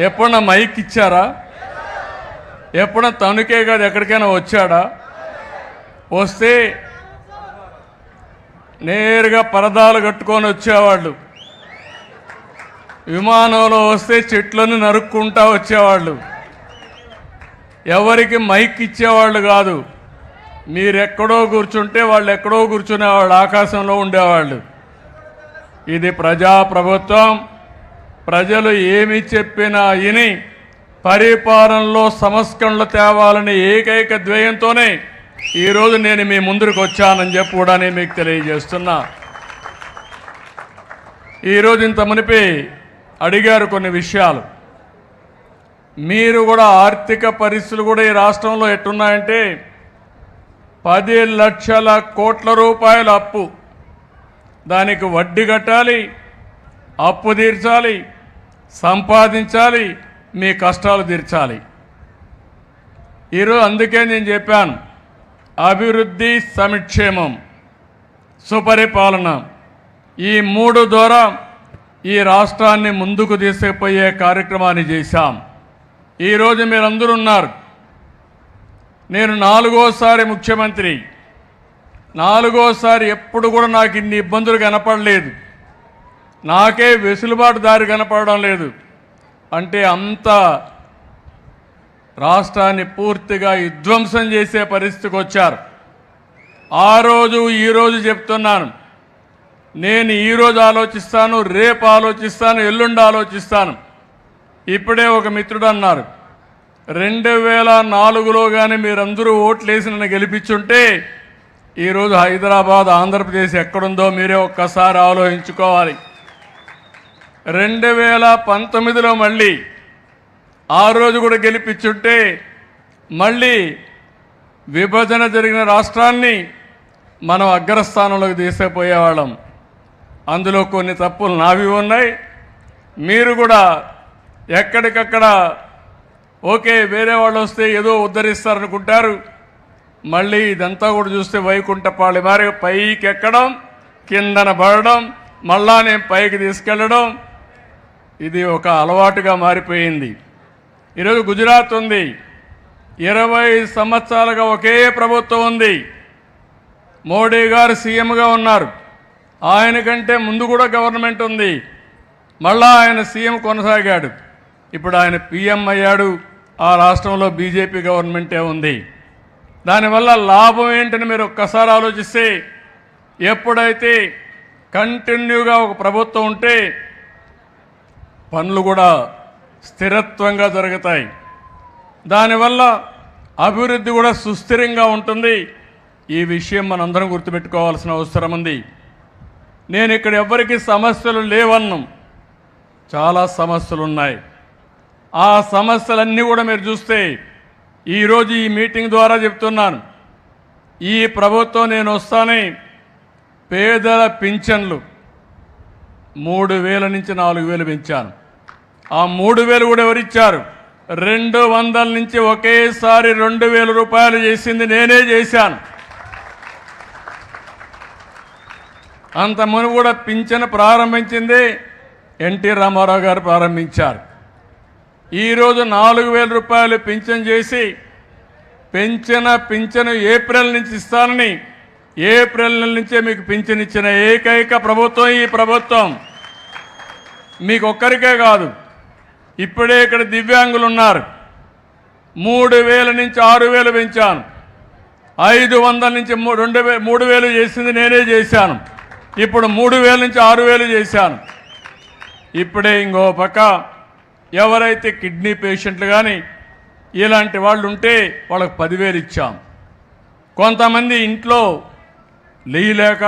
ఎప్పుడన్నా మైక్ ఇచ్చారా? ఎప్పుడన్నా తనుకే కాదు ఎక్కడికైనా వచ్చాడా? వస్తే నేరుగా పరదాలు కట్టుకొని వచ్చేవాళ్ళు. విమానంలో వస్తే చెట్లను నరుక్కుంటా వచ్చేవాళ్ళు. ఎవరికి మైక్ ఇచ్చేవాళ్ళు కాదు. మీరెక్కడో కూర్చుంటే వాళ్ళు ఎక్కడో కూర్చునేవాళ్ళు, ఆకాశంలో ఉండేవాళ్ళు. ఇది ప్రజాప్రభుత్వం. ప్రజలు ఏమి చెప్పినా విని పరిపాలనలో సంస్కరణలు తేవాలని ఏకైక ధ్యేయంతోనే ఈరోజు నేను మీ ముందుకు వచ్చానని చెప్పి కూడా నేను మీకు తెలియజేస్తున్నా. ఈరోజు ఇంత మునిపి అడిగారు కొన్ని విషయాలు. మీరు కూడా ఆర్థిక పరిస్థితులు కూడా ఈ రాష్ట్రంలో ఎట్టున్నాయంటే 10 లక్షల కోట్ల రూపాయల అప్పు, దానికి వడ్డీ కట్టాలి, అప్పు తీర్చాలి, సంపాదించాలి, మీ కష్టాలు తీర్చాలి. ఈరోజు అందుకే నేను చెప్పాను, అభివృద్ధి, సంక్షేమం, సుపరిపాలన, ఈ 3 ద్వారా ఈ రాష్ట్రాన్ని ముందుకు తీసుకుపోయే కార్యక్రమాన్ని చేశాం. ఈరోజు మీరందరూ ఉన్నారు. నేను 4వసారి ముఖ్యమంత్రి. 4వసారి ఎప్పుడు కూడా నాకు ఇన్ని ఇబ్బందులు కనపడలేదు. నాకే వెసులుబాటు దారి కనపడడం లేదు. అంటే అంత రాష్ట్రాన్ని పూర్తిగా విధ్వంసం చేసే పరిస్థితికి వచ్చారు. ఆ రోజు ఈరోజు చెప్తున్నాను, నేను ఈరోజు ఆలోచిస్తాను, రేపు ఆలోచిస్తాను, ఎల్లుండి ఆలోచిస్తాను. ఇప్పుడే ఒక మిత్రుడు అన్నారు, 2004లో కానీ మీరందరూ ఓట్లేసి నన్ను గెలిపించుంటే ఈరోజు హైదరాబాద్, ఆంధ్రప్రదేశ్ ఎక్కడుందో మీరే ఒక్కసారి ఆలోచించుకోవాలి. 2019లో మళ్ళీ ఆ రోజు కూడా గెలిపించుంటే మళ్ళీ విభజన జరిగిన రాష్ట్రాన్ని మనం అగ్రస్థానంలోకి తీసుకుపోయేవాళ్ళం. అందులో కొన్ని తప్పులు నావి ఉన్నాయి. మీరు కూడా ఎక్కడికక్కడ ఓకే వేరే వాళ్ళు వస్తే ఏదో ఉద్ధరిస్తారనుకుంటారు. మళ్ళీ ఇదంతా కూడా చూస్తే వైకుంఠపాళి మారి పైకి ఎక్కడం, కిందన పడడం, మళ్ళా నేను పైకి తీసుకెళ్ళడం, ఇది ఒక అలవాటుగా మారిపోయింది. ఈరోజు గుజరాత్ ఉంది, 20 సంవత్సరాలుగా ఒకే ప్రభుత్వం ఉంది. మోడీ గారు సీఎంగా ఉన్నారు. ఆయన కంటే ముందు కూడా గవర్నమెంట్ ఉంది. మళ్ళా ఆయన సీఎం కొనసాగాడు. ఇప్పుడు ఆయన పీఎం అయ్యాడు. ఆ రాష్ట్రంలో బీజేపీ గవర్నమెంటే ఉంది. దానివల్ల లాభం ఏంటని మీరు ఒక్కసారి ఆలోచిస్తే, ఎప్పుడైతే కంటిన్యూగా ఒక ప్రభుత్వం ఉంటే పనులు కూడా స్థిరత్వంగా జరుగుతాయి. దానివల్ల అభివృద్ధి కూడా సుస్థిరంగా ఉంటుంది. ఈ విషయం మనందరం గుర్తుపెట్టుకోవాల్సిన అవసరం ఉంది. నేను ఇక్కడ ఎవరికి సమస్యలు లేవన్నాం, చాలా సమస్యలు ఉన్నాయి. ఆ సమస్యలన్నీ కూడా మీరు చూస్తే ఈరోజు ఈ మీటింగ్ ద్వారా చెప్తున్నాను, ఈ ప్రభుత్వం నేను వస్తానే పేదల పింఛన్లు 3000 నుంచి 4000 పెంచాను. ఆ 3000 కూడా ఎవరిచ్చారు? 200 నుంచి ఒకేసారి 2000 రూపాయలు చేసింది నేనే చేశాను. అంత మునుపు కూడా పింఛను ప్రారంభించింది ఎన్టీ రామారావు గారు ప్రారంభించారు. ఈరోజు 4000 రూపాయలు పింఛను చేసి పింఛను ఏప్రిల్ నుంచి ఇస్తానని, ఏప్రిల్ నెల నుంచే మీకు పింఛను ఇచ్చిన ఏకైక ప్రభుత్వం ఈ ప్రభుత్వం. మీకు ఒక్కరికే కాదు, ఇప్పుడే ఇక్కడ దివ్యాంగులు ఉన్నారు. 3000 నుంచి 6000 పెంచాను. 500 నుంచి 3000 చేసింది నేనే చేశాను. ఇప్పుడు 3000 నుంచి 6000 చేశాను. ఇప్పుడే ఇంకో పక్క ఎవరైతే కిడ్నీ పేషెంట్లు కానీ ఇలాంటి వాళ్ళు ఉంటే వాళ్ళకి 10,000 ఇచ్చాం. కొంతమంది ఇంట్లో లేయలేక